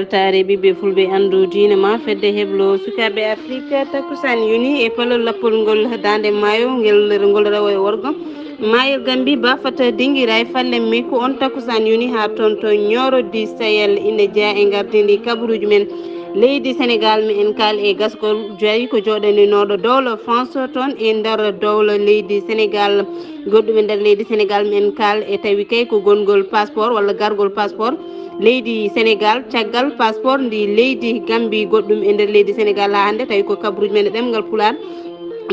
weltare ɓiɓɓe fulɓe andu diine ma fedde heblo sukaɓe afrique takusan yoni e palol lappol ngol dande maayo ngol rawa e worgo mayel gambi bafata dinguira e falle mi ko on takusan yoni ha toon to ñorodi sayel ine jeeya e gardidi kabaruji men leydi sénégal mi en kal e gasgol joyi ko joɗaninoɗo dowlo france toon e nder dowlo leydi sénégal goɗɗum e nder leydi sénégal mi en kal e tawi kay ko gongol passeport walla gargol passeport leydi sénégal caggal passeport ndi leydi gambi goɗɗum e nder leydi sénégal ha hande tawi ko kabaruji men e ɗemgal pular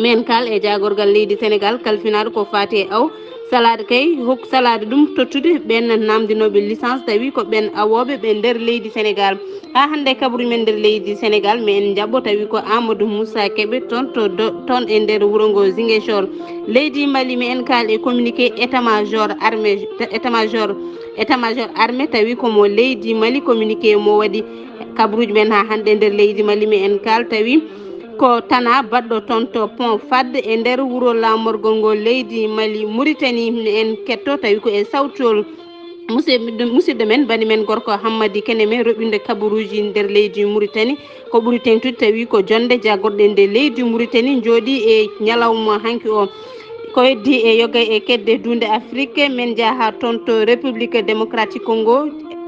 min kal e jagorgal leydi sénégal kalfinaɗo ko fati e aw salade kay hok salade ɗum tottude ɓen namdinoɓe licence tawi ko ɓen awoɓe ɓe nder leydi sénégal ha hande kabaru men nder leydi sénégal mi en jaɓɓo tawi ko amadou moussa keɓe toon toon e nder wuuro ngo ziguinchor leydi mali mi en kal e communiqué état major armé tawi komo leydi mali communiqué mo waɗi kabaruji men ha hande nder leydi mali mi en kal tawi ko tana baɗɗo toon to pont fadde e nder wuuro lamorgol ngol leydi mali mauritanie en ketto tawi ko e sawtol musidɗo men bani men gorko hammadi kene men roɓinde kabaruji nder leydi mauritanie ko ɓuuri tengtude tawi ko jonde jagorɗe nde leydi mauritanie jooɗi e ñalawma hanki o ko heddi e yogay e kedde dunde afrique min jaaha toon to république démocratique congo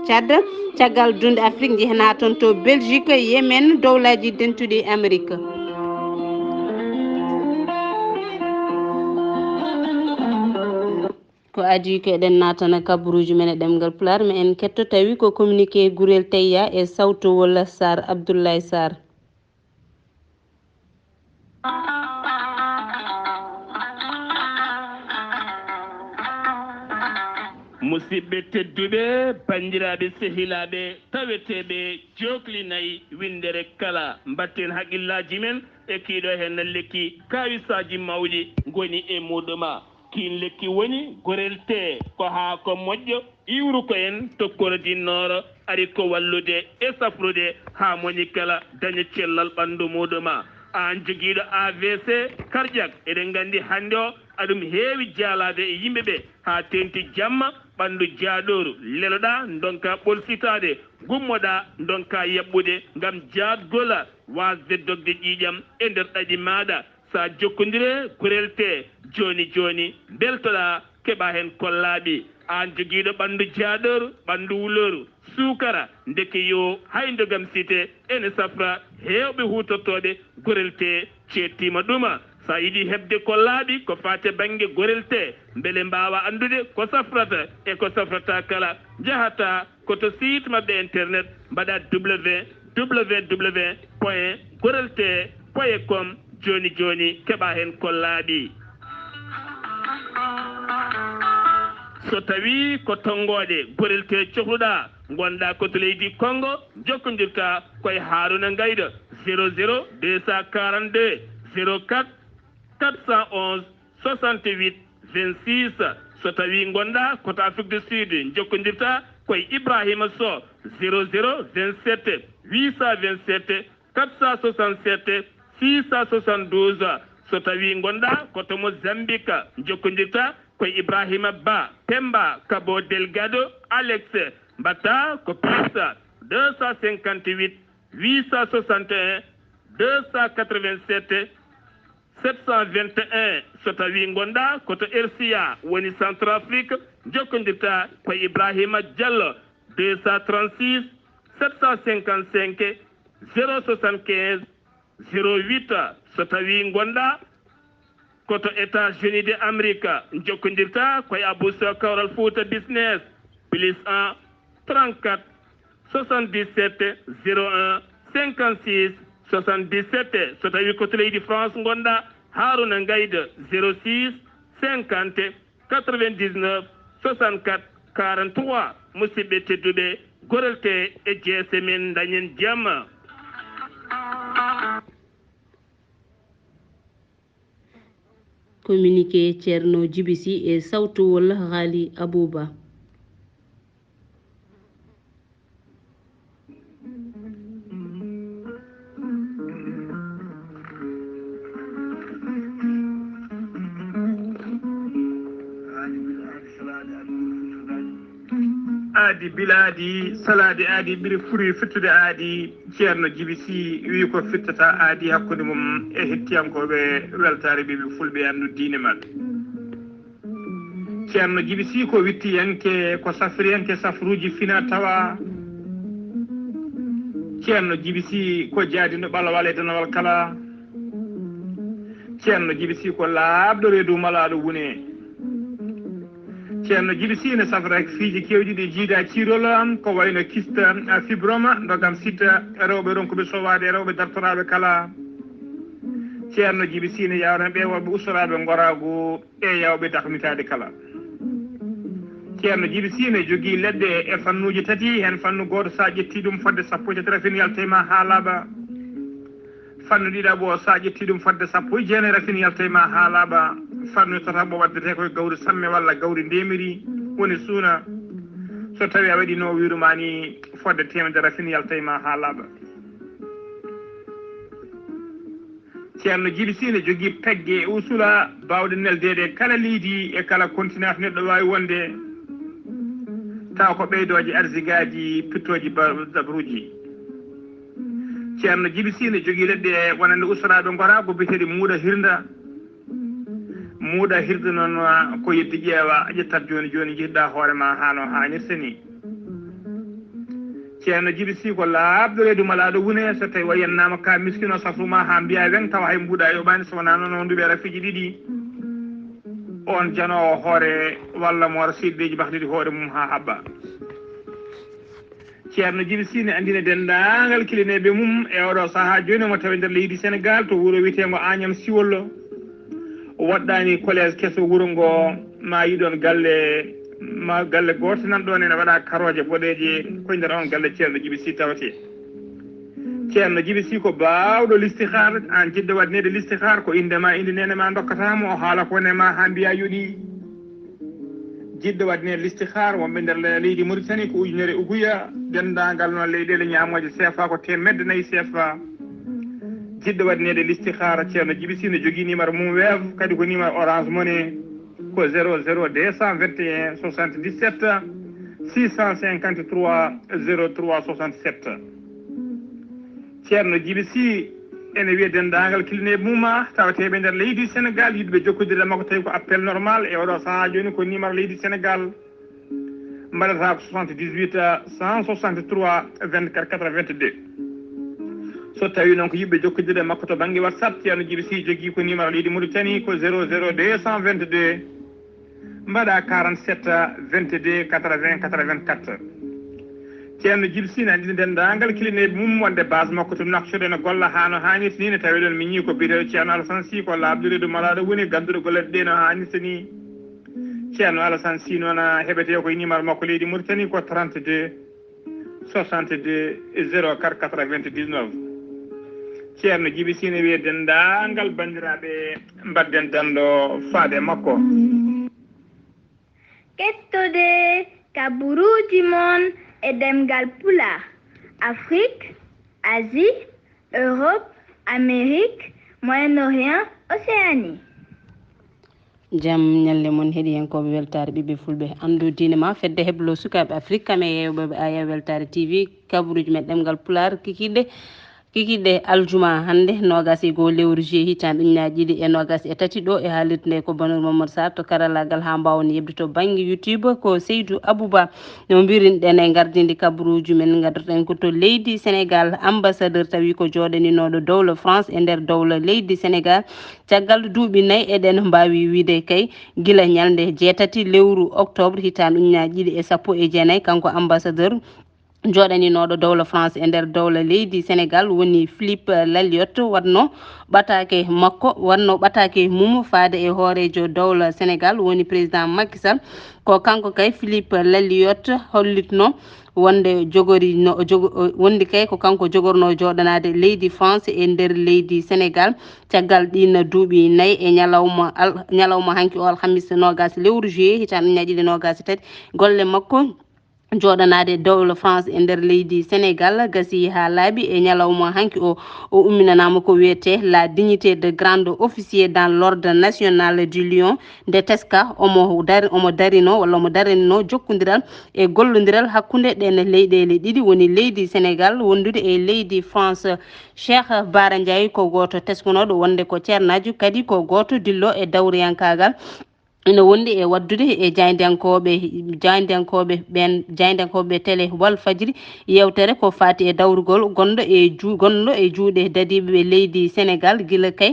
Tchad caggal dunde afrique jehana toon to belgique yemen dowlaji dentuɗi amérique ko adi ko eɗen natana kabaruji men e ɗemgal pular mi en ketto tawi ko communiqué gurel teyya e sawtowol sar abdoulaye sar musidɓe tedduɓe bandiraɓe sehilaɓe taweteɓe joklinayi windere kala mbatten haqqillaji men e kiiɗo hen lekki kawisaji mawɗi goni e muɗuma kin lekki woni gorel te ko ha ko moƴƴo iwru ko en tokkorodinnoro ari ko wallude e safrude ha moni kala daña cellal ɓandu muɗuma an joguiɗo AVC cardiaque eɗen gandi hande o aɗum heewi jaalade e yimɓeɓe ha tenti jamma ɓandu jaaɗoru leloɗa donka ɓolsitade gummoɗa donka yaɓɓude gam jaadgola wasde dogde ƴiƴam e nder ɗaɗi maɗa sa jokkodire gorel te joni joni beltoɗa keeɓa hen kollaɓi an joguiɗo ɓandu jaaɗoru ɓandu wuloru sukara ndeke yo haydogam cité ene safra hewɓe hutortoɓe gorel te cettima ɗuma sa yiiɗi hebde kollaɓi ko fate banggue gorel te beele mbawa andude ko safrata e ko safrata kala jahata koto site mabɓe internet mbaɗa www.gorelte.com joni joni keeɓa hen kollaɓi so tawi ko tongoɗe gorel te cohluɗa gonɗa koto leydi Congo jokkodirta koye Haruna Gayda 00 242 04 411 68 26 so tawi gonɗa koto Afrique du Sud jokkodirta koye Ibrahima Sow 00 27 827 467 672 so tawi gonɗa koto Mozambique jokkodirta koye Ibrahima Ba Pemba Cabo Delgado Alex mbatta ko plus 258 861 287 721 so tawi gonɗa koto RCA woni Centrafrique jokkodirta koye Ibrahima Diallo 236 755 075 08 so tawi gonɗa koto États-Unis de Amérique jokkodirta koye Abousso Kawral Fouta business plus 1 34 77 01 56 77 so tawi koto leydi France gonɗa Haruna Gayda 06 50 99 64 43 musidɓe tedduɓe gorelte e jeese men dañen jamma communiqué ceerno djibisi e sawtowol haali abouba aadi bilaadi salaade aadi ɓiri furi fittude aadi ceerno Djiby Sy wi ko fittata aadi hakkude mum e hettiyankoɓe weltare ɓiɓe fulɓe andu diine man ceerno Djiby Sy ko wittiyanke ko safriyanke safruji fina tawa ceerno Djiby Sy ko jaadino ɓalawal e danawal kala ceerno Djiby Sy ko laaɓɗo reedu malaɗo wune ceerno Djiby Sy ne safra fiiji kewɗi ɗi jiida ciirol ko wayno kista fibroma dogam sitta rewɓe ronkuɓe sowade e rewɓe dartoraɓe kala ceerno Djiby Sy ne yawran ɓe wonɓe ustoraɓe goragu e yawɓe dakmitade kala ceerno Djiby Sy ne jogui leɗɗe e fannuji tati hen fannu goto sa ƴetti ɗum fodde sappo e tati rafin yaltema ha laaɓa fannu ɗiɗaɓo sa ƴetti ɗum fodde sappo e jeenayi rafin yaltema ha laaɓa fannu tataɓo waddete koye gawri samme walla gawri ndemiri woni suuna so tawi a waɗi no wirumani fodde temedere rafin yaltema ha laaɓa ceerno Djiby Sy ne jogui pegge e usula bawɗe neldede kala leydi e kala continent neɗɗo wawi wonde taw ko ɓeydoje arsigaji pittoji dabruji ceerno Djiby Sy ne jogui leɗɗe wonande usuraɓe gorago biteɗe muuɗa hirde noon ko yeddi ƴeewa ƴettat joni joni jiɗɗa hoorema hano hannirta ni ceerno Djiby Sy ko laaɓɗo reedu malaɗo wune so tawi wayennama ka miskino safruma ha mbiya wen tawa hay mbuɗa yoɓani so wona noon nduɓe rafiji ɗiɗi on janowo hoore walla mo wara siddeji bahɗiɗi hoore mum ha habba ceerno Djiby Sy ne andina dendagal kilineɓe mum e oɗo saaha joni mo tawi nder leydi Sénégal to wuuro wiyetego Agnam Siwollo woɗɗani collége keso wuuro ngo ma yiɗon galle ma galle goto nan ɗon ene waɗa karoje boɗeje koye nder on galle ceerno Djiby Sy tawate ceerno Djiby Sy ko bawɗo listihar an jiɗɗo waɗnede listihar ko indema inde nenema dokkatamo o haala ko nema ha mbiya yoɗi jiɗɗo waɗnede listihar wonɓe nder leydi Mauritanie ko ujunere uguya dendagal noon leyɗele ñamoje CFA ko temedde nayyi CFA jiɗɗo waɗnede listihar ceerno Djiby Sy ne jogui numéro mum weev kadi ko numéro orange money ko 00 221 77 653 03 67 ceerno Djiby Sy ene wiya dendagal kilineɓe muma tawateɓe nder leydi Sénégal yiɗɓe jokkodire makko tawi ko appel normal e oɗo saaha joni ko numéro leydi Sénégal mbaɗata ko 78 163 24 82 so tawi noon ko yiɓɓe jokkodire makko to banggue WhatsApp ceerno Djiby Sy jogui ko numéro leydi Mauritanie ko 00 222 mbaɗa 47 22 80 84 ceerno Djiby Sy ne andini dendagal kilineɓe mum wonde base makko to nakkude no golla hano hannirta ni ne tawi ɗon min ñi ko biyeteɗo ceerno Alassane Sy ko laaɓɗiredo malaɗo woni ganduɗo golleɗe ɗe no hannirta ni ceerno Alassane Sy noon heɓete koye numéro makko leydi Mauritanie ko 32 62 04 99 ceerno Djiby Sy ne wiye dendagal bandiraɓe mbadden dando faade makko kettude kabaruji mon e demgal pulaar Afrique, Asie, Europe, Amérique, Moyen-Orient, Océanie. jam ñalle mon heeɗiyankoɓe weltare ɓiɓɓe fulɓe andu diine ma fedde heblo sukaɓe Afrique kame yewɓeɓe aya weltare TV kabaruji men ɗemgal pulaar kikiɗe aljuma hande nogas e goo lewru juillet hitande ujunaje ɗiɗi e nogas e tati ɗo e haalirde nde ko Banor Mamadou Sarr to karallagal ha mbawon yebde to banggue YouTube ko Seydou Abouba no mbiruɗen e gardidi kabaruji men gaddoten ko to leydi Sénégal ambassadeur tawi ko joɗaninoɗo dowla France e nder dowla leydi Sénégal caggal duuɓi 4 eɗen mbawi wiide kay guila ñalde jeetati lewru octobre hitande ujunaje ɗiɗi e sappo e jeenayyi kanko ambassadeur joɗaninoɗo dowla France e nder dowla leydi Sénégal woni Philippe Lalliot watno ɓatake makko watno ɓatake mum faade e hoorejo dowla Sénégal woni président Macky Sall ko kanko kay Philippe Lalliot hollitno wonde wondi kay ko kanko jogorno joɗanade leydi France e nder leydi Sénégal caggal ɗin duuɓi 4 e ñalawma hanki o alhamis nogas lewru juillet hitande ujunaje ɗiɗi nogas e tati golle makko joɗanade dowlo France e nder leydi Sénégal gasi ha laabi e ñalawma hanki o umminanama ko wiyete la dignité de grand officier dans l'ordre national du Lion de Teska omo darino walla omo darinno jokkodiral e gollodiral hakkude ɗen leyɗele ɗiɗi woni leydi Sénégal wondude e leydi France. Cheikh Bara Ndiaye ko goto teskunoɗo wonde ko ceernajo kadi ko goto dillo e dawriyankagal ina wondi e waddude e jaydankoɓe télé Walfadjri yewtere ko fati e dawrugol gonɗo e juuɗe dadiɓe leydi Sénégal guila kay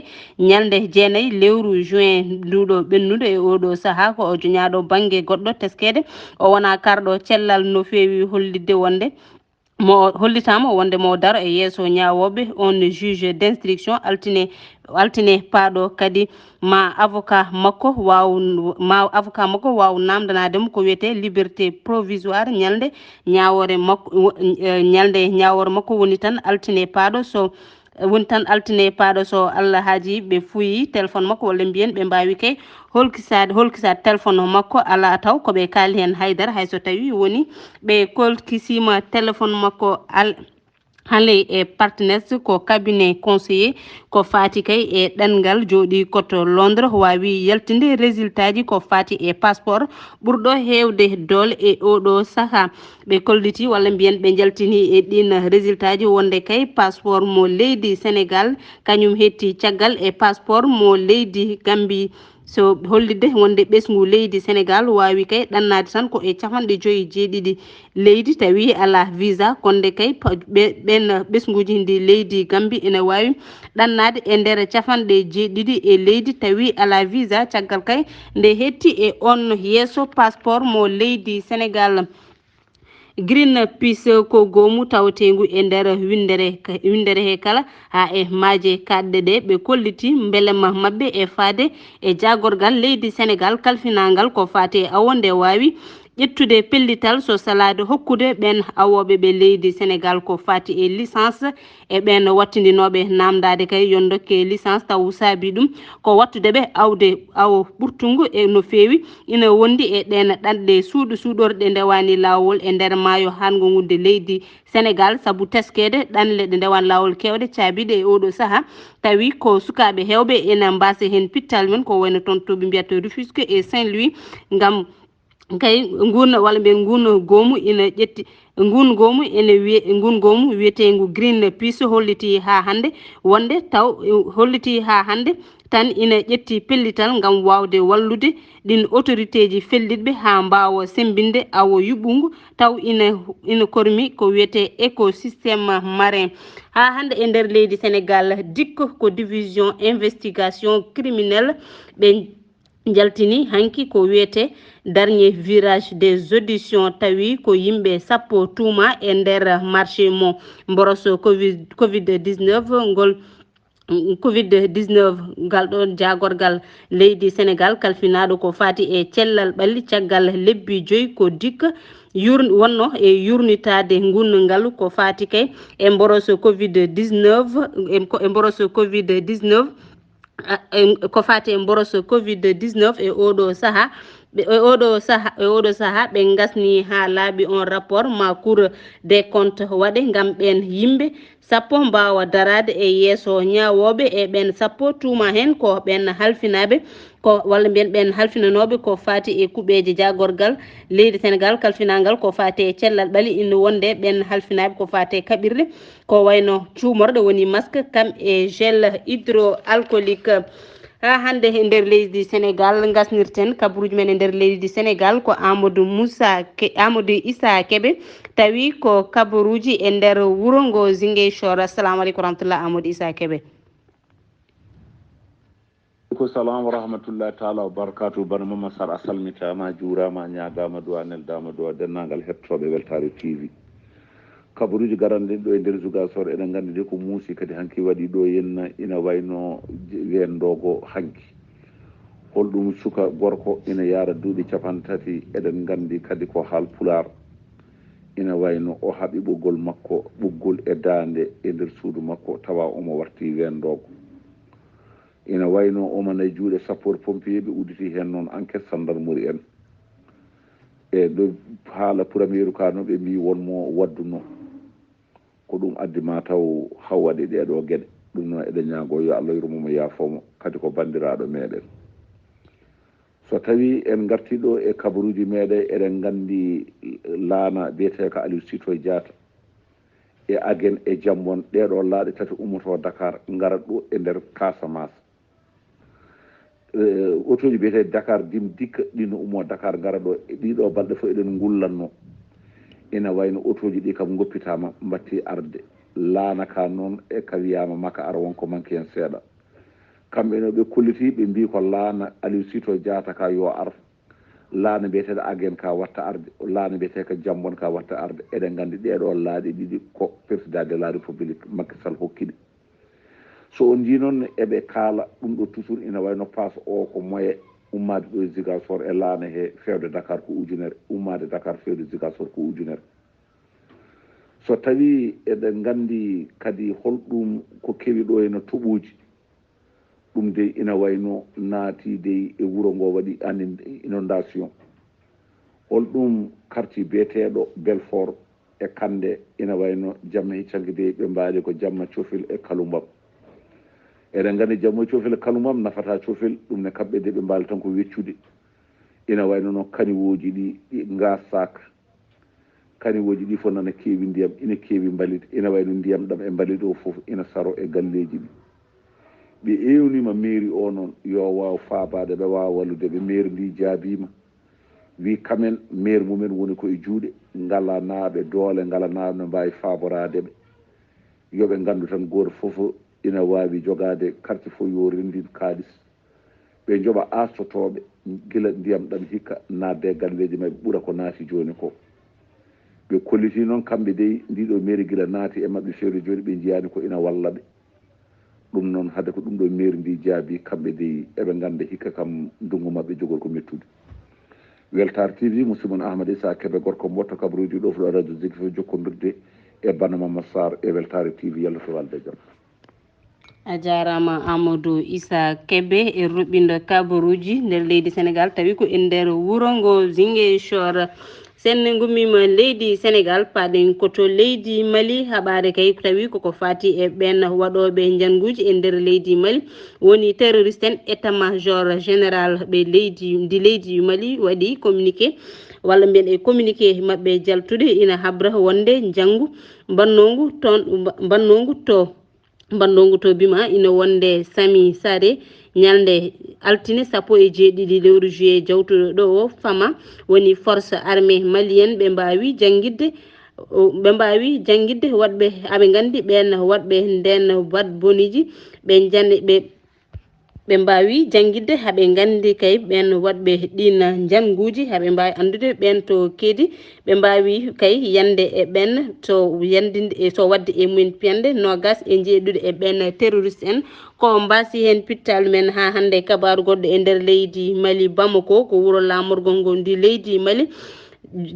ñalde 9 lewru juin nduɗo ɓennude e oɗo saaha ko o joñaɗo banggue goɗɗo teskede o wona karɗo cellal no fewi hollidde wonde mo hollitama wonde mo daro e yeeso ñawoɓe on juge d'instruction altine paaɗo kadi ma avocat makko waw namdanademo ko wiyete liberté provisoire ñalde ñawore makko woni tan altine paaɗo so Allah haaji ɓe fuyi téléphone makko walla mbiyen ɓe mbawi kay holkisade téléphone makko ala taw koɓe kaali hen haydara hayso tawi woni ɓe kolkisima téléphone makko haaley e partenaires ko cabinet conseiller ko fati kay e ɗengal jooɗi koto Londres wawi yaltinde résultat ji ko fati e passeport ɓurɗo hewde doole e oɗo saaha ɓe kolliti walla mbiyen ɓe jaltini e ɗin résultat ji wonde kay passeport mo leydi Sénégal kañum hetti caggal e passeport mo leydi Gambie so hollide wonde ɓesgu leydi Sénégal wawi kay ɗannade tan ko e 5 leydi tawi ala visa konde kay ɓen ɓesguji ndi leydi Gambie ene wawi ɗannade e nder 7 e leydi tawi ala visa caggal kay nde hetti e on yeeso passeport mo leydi Sénégal. Greenpeace ko gomu tawtegu e nder windere he kala ha e maaje kadde ɗe ɓe kolliti belema mabɓe e faade e jagorgal leydi Sénégal kalfinangal ko fate awonde wawi ƴettude pellital so salade hokkude ɓen awoɓe ɓe leydi Sénégal ko fati e licence e ɓen wattindinoɓe namdade kay yondokke licence taw saabi ɗum ko wattude ɓe awo ɓurtungu e no fewi ina wondi e ɗen ɗanɗe suuɗorɗe ndewani lawol e nder maayo hango ngunde leydi Sénégal saabu teskede ɗanle ɗe ndewan lawol kewɗe caabiɗe e oɗo saaha tawi ko sukaɓe hewɓe ena mbasa hen pittal men ko wayno toon toɓe mbiyata Rufisque et Saint-Louis ngam kay ngun gomu wiyetegu Greenpeace holliti ha hande tan ina ƴetti pellital ngam wawde wallude ɗin autorité ji fellitɓe ha mbawa sembinde awo yuɓɓungu taw ina kormi ko wiyete écosystème marin ha hande e nder leydi Sénégal dikko ko division investigation criminelle ɓe jaltini hanki ko wiyete dernier virage des auditions tawi ko yimɓe sappo tuuma e nder marché mo mboroso covid-19 ngal ɗon jagorgal leydi Sénégal kalfinaɗo ko fati e cellal ɓalli caggal lebbi 5 ko dikka wonno e yurnitade ngun ngal ko fati kay e mboroso covid-19 ko fati e mboroso covid-19 e oɗo saaha ɓe gasni ha laaɓi on rapport ma cour des comptes waɗe ngam ɓen yimɓe sappo mbawa darade e yeeso ñawoɓe e ɓen sappo tuuma hen ko ɓen halfinaɓe ko walla mbiyen ɓen halfinanoɓe ko fati e kuɓeje jagorgal leydi Sénégal kalfinangal ko fati e cellal ɓaali ina wonde ɓen halfinaɓe ko fati e kaɓirɗe ko wayno cuumorɗo woni masque kam e gel hydroalcoolique ha hande e nder leydi Sénégal gasnirten kabaruji men e nder leydi Sénégal ko Amadou Issa Kébé tawi ko kabaruji e nder wuro ngo Ziguinchor. Assalamu aleykum warahmatullah Amadou Issa Kébé. ko salam wa rahmatullahi taala wa barakatuh bana Mama Sar a salmitama juurama ñagama duwa neldama duwa dennagal hettoɓe Weltare TV kabaruji garanɗen ɗo e nder Ziguinchor eɗen gandi de ko muusi kadi hanki waɗi ɗo henna ina wayno wendogo hanki holɗum suka gorko ina yaara duuɓi 30 eɗen gandi kadi ko haal pular ina wayno o haaɓi ɓoggol makko ɓoggol e dande e nder suudu makko tawa omo warti wendogo ina wayno omana juuɗe sapeur pompier ɓe udditi hen noon enquête gendarmerie en ɗo haala premier ka no ɓe mbi wonmo wadduno ko ɗum addi ma taw haw waɗi ɗeɗo gueɗe ɗum noon eɗen ñaago yo Allah yurmomo yaafomo kadi ko bandiraɗo meɗen so tawi en gartiɗo e kabaruji meɗen eɗen gandi laana biyete ko Aliou Sitoé Diatta e agen e jambon ɗeɗo laaɗe tati ummoto Dakar garat ɗo e nder Casamance auto ji biyete Dakar dim dikka ɗino ummo Dakar gara ɗo ɗiɗo balɗe fof eɗen gullanno ina wayno auto ji ɗi kam goppitama batti arde laana ka noon e ka wiyama makka ara wonko manque hen seeɗa kamɓe no ɓe kolliti ɓe mbi ko laana Aliou Sitoé Diatta ka yo ar laana biyeteɗo agen ka watta arde laana biyete ko jambon ka watta arde eɗen gandi ɗeɗo laaɗi ɗiɗi ko président de la république Macky Sall hokkiɗi so on ji noon eɓe kaala ɗum ɗo toujours ina wayno passe o ko moye ummade ɗo e Ziguinchor e laana he fewde Dakar ko ujunere ummade Dakar fewde Ziguinchor ko ujunere so tawi eɗen gandi kadi holɗum ko kewi ɗo eno toɓuji ɗum de ina wayno naati de e wuuro ngo waɗi inondation holɗum quartier biyeteɗo Belfort e Kande ina wayno jamma hiccangue de ɓe mbaali ko jamma Cofil e Kalumbam eɗen gandi jamma Cofil e Kalumbam nafata Cofil ɗum ne kamɓe de ɓe mbaali tan ko weccude ina wayno no kaniwoji ɗi gasak kaniwoji ɗi fof nana keewi ndiyam ina keewi mbalit ina wayno ndiyam ɗam e mbalit o foof ina saro e galleji ɗi ɓe ewnima mairie o noon yo waw faabade ɓe wawa wallude ɓe mairie ndi jaabima wi kamen maire mumen woni koye juuɗe ngala naaɓe doole ngala naaɓe no mbawi faboradeɓe yoɓe gandu tan goto foof ina wawi jogade quartier fof yo rendin kaalis ɓe jooɓa astotoɓe guila ndiyam ɗam hikka nadde galleji mabɓe ɓuura ko naati joni ko ɓe kolliti noon kamɓe dey ndiɗo mairie guila naati e mabɓe fewde joni ɓe jiyani ko ina wallaɓe ɗum noon hade ko ɗum ɗo mairie ndi jaabi kamɓe dey eɓe ganda hikka kam ndungu mabɓe jogol ko mettude Weltar TV musidmon Ahmad Issa Kebe gorko mbotta kabaruji ɗo fuɗo radio Zik fo jokkodirde e Bana Mama Sarr e Weltar TV yalla to walde jaam a jarama Amadou Issa Kebe e ruɓɓindo kabaruji nder leydi Sénégal tawi ko e nder wuuro ngo Ziguinchor sen gummima leydi Sénégal paɗen koto leydi Mali haɓade kay tawi koko fati e ɓen waɗoɓe janguji e nder leydi Mali woni terroriste en état major général ɓe leydi Mali waɗi communiqué walla mbiyen e communiqué mabɓe jaltude ina habra wonde janggu bannogu to bima ina wonde Sami Sare ñalde altine sappo e jeeɗiɗi lewru juillet jawtuɗo ɗo o fama woni force armée malienne ɓe mbawi jangguidde waɗɓe aɓe gandi ɓen waɗɓe nden wat boniji ɓe mbawi jangguidde haɓe gandi kay ɓen waɗɓe ɗin janguji haɓe mbawi andude ɓen to keedi ɓe mbawi kay yande e ɓen to yandinde to wadde e mumen piyande nogas e jeeɗude e ɓen terroriste en ko mbasi hen pittalu men ha hande kabaru goɗɗo e nder leydi Mali Bamako ko wuuro lamorgol ngol ndi leydi Mali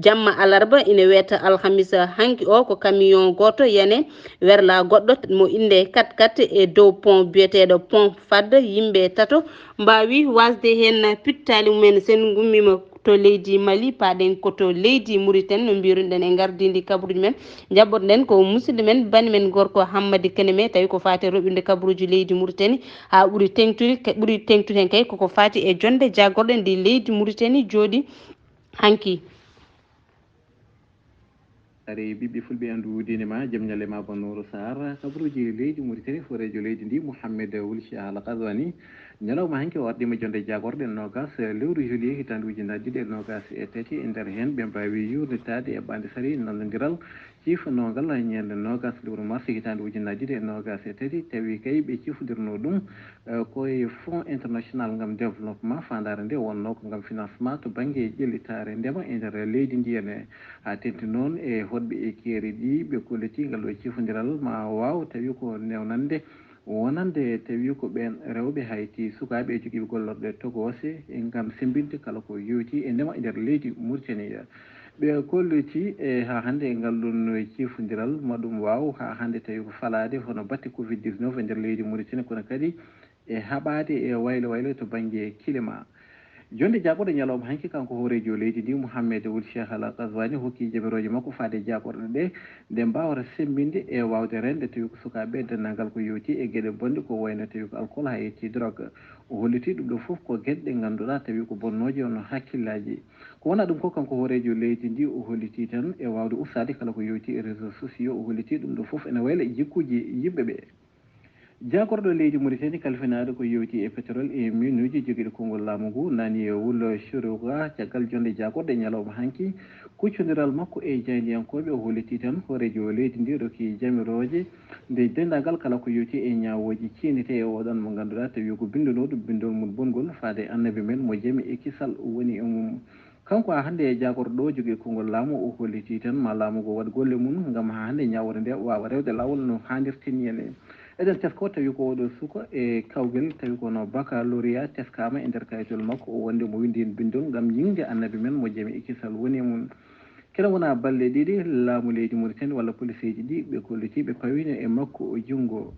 jamma alarba ina wiyata alhamisa hanki o ko camion goto yane werla goɗɗo mo inde 4x4 e dow pont biyeteɗo pont fadde yimɓe tato mbawi wasde hen pittali mumen sen gummima to leydi Mali paɗen koto leydi Mauritanie no mbiruɗen e gardidi kabaruji men jabbotoɗen ko musidɗo men bani men gorko Hammadi Keneme tawi ko fati roɓinde kabaruji leydi Mauritanie ha ɓuuri tengtude hen kay koko fati e jonde jagorɗe ndi leydi Mauritanie jooɗi hanki ari ɓiɓɓe fulɓe andu dine ma jaam ñalle ma bonnouro sar kabaruji leydi Mauritanie forejo leydi ndi Mouhamed Wulchi Al Qazwani ñalawma hanki o ardima jonde jagorɗe nogas lewru juillet hitande ujunaje ɗiɗi e nogas e tati e nder hen ɓe mbawi yurnitade e ɓande sari nallodiral cifanogal ñande nogas lewru mars hitande ujunaje ɗiɗi e nogas e tati tawi kay ɓe cifodirno ɗum koye fonds international gam développement fandare nde wonno ko gam financement to banggue ƴellitare ndema e nder leydi ndi ene ha tenti noon e hoɗɓe e keeri ɗi ɓe kolliti ngal ɗo cifodiral ma waw tawi ko newnande wonande tawi ko ɓen rewɓe hayti sukaɓe e joguiɓe gollorɗe togose e gam sembinde kala ko yowti e ndema e nder leydi Mauritanie ɓe kolliti e ha hande e ngal ɗon cifodiral maɗum waw ha hande tawi ko falade hono batte covid 19 e nder leydi Mauritanie kono kadi e haɓade e waylo waylo to banggue climat jonde jaɓorde ñalawma hanki kanko hoorejo leydi ndi Mouhamed Ould Cheikh Al Ghazouani hokki jaɓeroje makko faade jaɓorde ɗe nde mbawata sembinde e wawde rende tawi ko sukaɓe dennangal ko yewti e gueɗe bonɗe ko wayno tawi ko alcool ha yetti drogue o holliti ɗum ɗo foof ko gueɗe ɗe ganduɗa tawi ko bonnoje ono hakkillaji ko wona ɗum ko kanko hoorejo leydi ndi o holliti tan e wawde ustade kala ko yewti e réseaux sociaux o holliti ɗum ɗo foof ene wayla jikkuji yimɓeɓe jagorɗo leydi Mauritanie kalfinaɗo ko yewti e pétrole et minuji joguiɗo konngol laamu ngu nani e wulla Chourouga caggal jonde jagorɗe ñalawma hanki kuccodiral makko e jaydiyankoɓe o holliti tan hoorejo leydi ndi roki jamiroje nde dendagal kala ko yewti e ñawoji cinete e oɗon mo ganduɗa tawi ko bindonoɗo bindol mum bongol faade annabi men mo jami e kisal woni e mum kanko ha hande e jagorɗo jogui konngol laamu o holliti tan ma laamu ngo waɗ golle mum gam ha hande ñawore nde wawa rewde lawol no hannirtini ene eɗen tesko tawi ko oɗo suka e kawgel tawi kono baccalauréat teskama e nder kayitol makko o wonde mo windi hen bindol gam yingde annabi men mo jami ikisal woni mum kene wona balle ɗiɗi laamu leydi Mauritanie walla police ji ɗi ɓe kolliti ɓe pawino e makko o junggo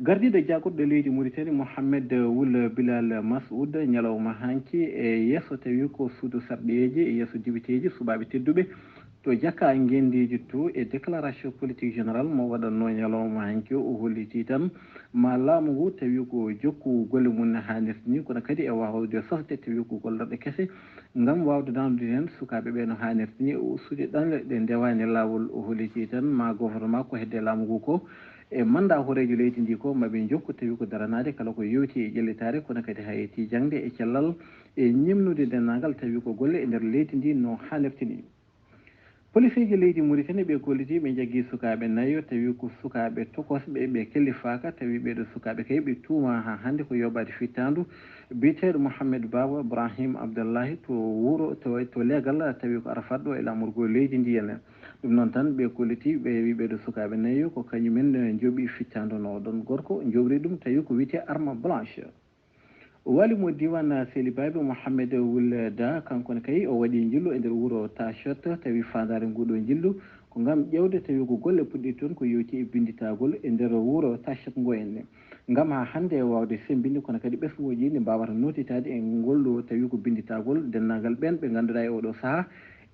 gardiɗo jagorɗo leydi Mauritanie Mouhamed Ould Bilal Masoud ñalawma hanki e yesso tawi ko suudu sarɗeji e yesso dibiteji suɓaɓe tedduɓe to jakka gendiji to e déclaration politique général mo waɗanno ñalawma hanki o holliti tan ma laamu ngu tawi ko jokku golle mum ne hannirta ni kono kadi e wawde sosde tawi ko golloɗe kese ngam wawde nandude hen sukaɓe ɓe no hannirta ni o ustude ɗanle ɗe ndewani lawol o holliti tan ma gouvernement ko hedde laamu ngu ko e manda hoorejo leydi ndi ko maɓe jokku tawi ko daranade kala ko yewti e ƴellitare kono kadi ha yetti jangde e cellal e ñimnude dennagal tawi ko golle e nder leydi ndi no hannirta ni police ji leydi Mauritanie ɓe golliti ɓe jaggi sukaɓe nayyo tawi ko sukaɓe tokosɓe ɓe kelli faaka tawi ɓeɗo sukaɓe kay ɓe tuuma ha hande ko yoɓade fittandu biteɗo Mouhamed Baba Ibrahim Abdallahi to wuuro to leegal tawi ko arafat ɗo e lamorgo leydi ndi henne ɗum noon tan ɓe kolliti ɓe wi ɓeɗo sukaɓe nayyo ko kañumen jooɓi fittandu no ɗon gorko jobri ɗum tawi ko wiyete arme blanche o wali mo diwan Seli Baby Mouhamed Ould Da kankone kay o waɗi jillu e nder wuuro Tachot tawi fandare nguɗo jillu ko gam ƴewde tawi ko golle puɗɗi toon ko yewti e binditagol e nder wuuro Tachot ngo henne gam ha hande e wawde sembinde kono kadi ɓesguji ɗi mbawata notitade e ngolɗo tawi ko binditagol dennagal ɓen ɓe ganduɗa e oɗo saaha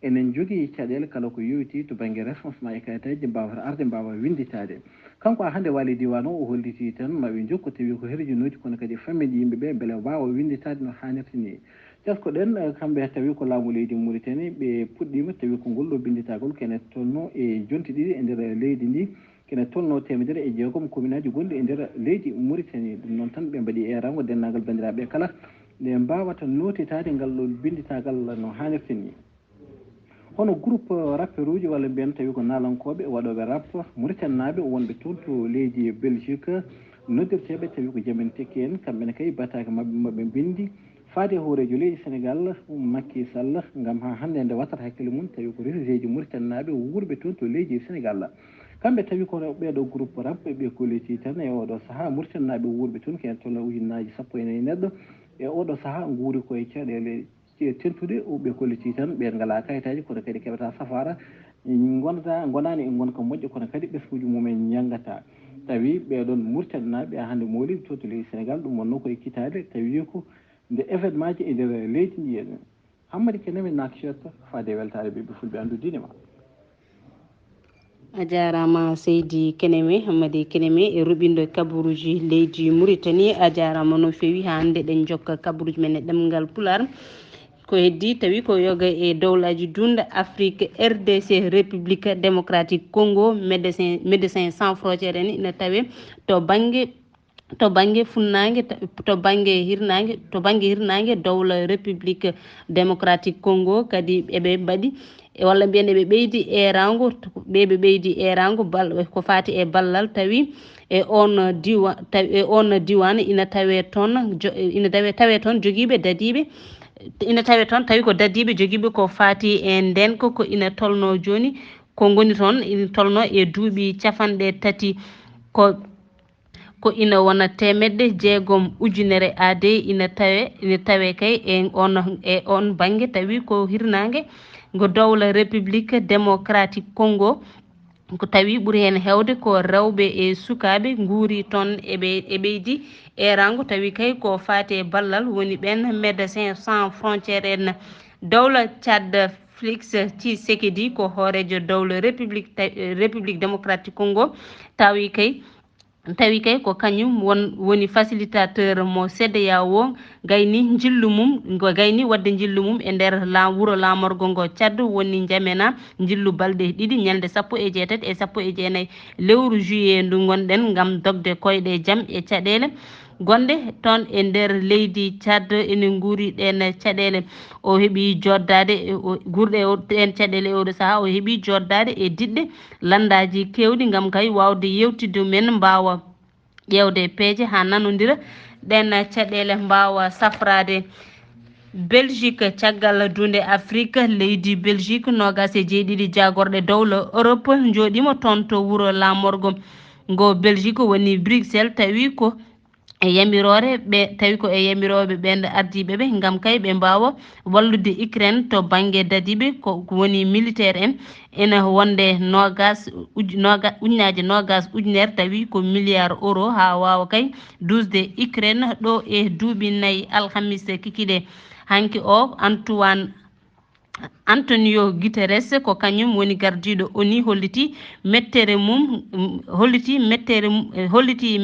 enen jogui caɗele kala ko yewti to banggue responsement e kayitaji mbawata arde mbawa winditade kanko a hande waali diwan o holliti tan maɓe jokko tawi ko herjinoji kono kadi famille yimɓeɓe beele wawa winditade no hannirta ni tesko ɗen kamɓe tawi ko laamu leydi Mauritanie ɓe puɗɗima tawi ko ngolɗo binditagol kene tolno e jonti ɗiɗi e nder leydi ndi kene tolno 6 commune aji gonɗi e nder leydi Mauritanie ɗum noon tan ɓe mbaɗi erango dennagal bandiraɓe kala nde mbawata notitade ngal ɗo binditagal no hannirta ni hono groupe rappeur uji walla mbiyen tawi ko nalankoɓe waɗoɓe rap Mauritanie naɓe wonɓe toon to leydi Belgique noddirteɓe tawi ko jamin tekki en kamɓene kay battake mabɓe bindi faade hoorejo leydi Sénégal Macky Sall gam ha hande nde wattata hakkille mum tawi ko réfugié ji Mauritanie naɓe wurɓe toon to leydi Sénégal kamɓe tawi ko ɓeɗo groupe rap ɓe kolliti tan e oɗo saaha Mauritanie naɓe wurɓe toon ken tolla ujunnaji 14 neɗɗo e oɗo saaha guuri koye caɗele tentude ɓe kolliti tan ɓe ngala kayitaji kono kadi keɓata safara gonani e gonka moƴƴo kono kadi ɓesguji mumen ñangata tawi ɓeɗon Mauritanie naɓe hande mawlidi to to leydi Sénégal ɗum wonno koye kitade tawi ko nde événement ji e nder leydi ndi henna Hammadi Keneme Nouakchott faade weltare ɓeɓe fulɓe andu diine ma a jarama Seydi Keneme Hammadi Keneme e ruɓindo kabaruji leydi Mauritanie a jarama no fewi hande ɗen jokka kabaruji men e ɗemgal Pulaar ko heddi tawi ko yoga e dowlaji dunda Afrique RDC République démocratique Congo médecin sans frontiére en ina tawe to banggue funnague to banggue hirnague dowla République démocratique Congo kadi eɓe mbaɗi walla mbiyen eɓe ɓeydi erago ɓeɓe ɓeydi erago ko fati e ballal tawi e on diwan ina tawe toon joguiɓe dadiɓe ina tawe toon tawi ko dadiɓe joguiɓe ko fati e ndenka ko ina tolno joni ko goni toon ina tolno e duuɓi capanɗe tati ko ina wona 600 ujunere AD ina tawe kay e on banggue tawi ko hirnague go dowla République démocratique Congo ko tawi ɓuri hen hewde ko rewɓe e sukaɓe guuri toon e ɓeydi e rango tawi kay ko fate ballal woni ɓen médecin sans frontiére en dawla Tchad Félix Tshisekedi ko hoorejo dawla république démocratique Congo tawi kay ko kañum woni facilitateur mo CEDEAO gayni jillu mum wadde jillu mum e nder wuro lamorgo ngo Tchad woni jamena jillu balɗe ɗiɗi ñalde 18 e 19 lewru juillet ndu gonɗen ngam dogde koyɗe jaam e caɗele gonde toon e nder leydi Tchad ene guuri ɗen caɗele o heeɓi joddade gurɗe ɗen caɗele e oɗo saaha o heeɓi joddade e diɗɗe landaji kewɗi ngam kay wawde yewtidde men mbawa ƴewde peeje ha nanodira ɗen caɗele mbawa safrade Belgique caggal dunde Afrique leydi Belgique nogas e jeeɗiɗi jagorɗe dawla Europe joɗima toon to wuro lamorgo ngo Belgique woni Bruxelles tawi ko e yamiroɓe ɓen ardiɓeɓe ngam kay ɓe mbawa wallude Ukraine to banggue dadiɓe ko woni militaire en ena wonde ujunere tawi ko milliard euro ha wawa kay dusde Ukraine ɗo e duuɓi 4 alhamis kikiɗe hanki o Antonio Guterres ko kañum woni gardiɗo ONU holliti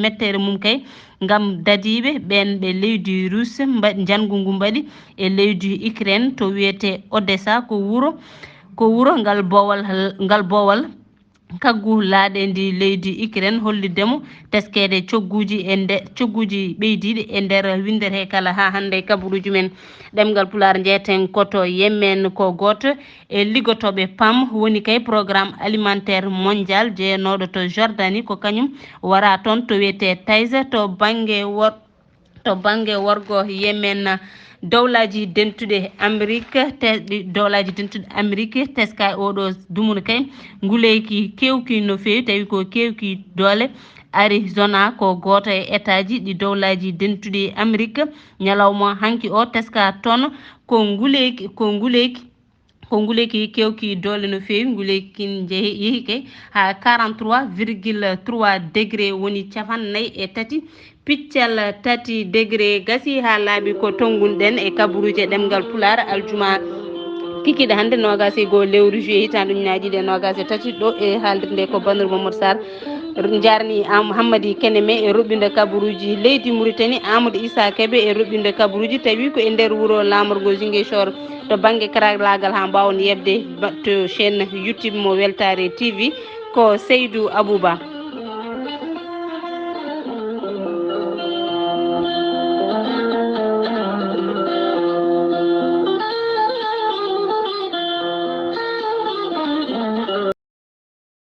mettere mum kay ngam dadiɓe ɓen ɓe leydi russe jangu ngu mbaɗi e leydi Ukraine to wiyete Odessa ko wuro ngal bowal kaggu laaɗendi leydi Ukraine hollidemo teskede cogguji ɓeydiɗe e nder windete kala ha hande kabaruji men ɗemgal pular jeeten koto Yemen ko goto e liggotoɓe PAM woni kay programme alimentaire mondial jeenoɗo to Jordanie ko kañum wara toon to wiyete Taïsa to banggue worgo Yemen dawlaji dentuɗe Amérique teska oɗo dumunu kay nguleyki kewki no fewi tawi ko kewki doole Arizona ko goto e état ji ɗi dawlaji dentuɗe Amérique ñalawma hanki o teska toon ko nguleyki kewki doole no fewi nguleyki yeehi kay ha 43,3 degré woni 43 piccal 3 degré gasi ha laaɓi ko tongunɗen e kabaruji ɗemgal pular aljuma kikiɗe hande nogas e goo lewru juillet hitande ujunaji ɗe nogas e tati ɗo e haalirde nde ko Bannour Mamadou Sarr jarni Hammady Keneme e roɓɓinde kabaruji leydi Mauritanie Amadou Issa Kebe e roɓɓinde kabaruji tawi ko e nder wuuro lamorgo Ziguinchor to banggue karallagal ha mbawon yebde to chaîne YouTube mo Weltare TV ko Seydou Abouba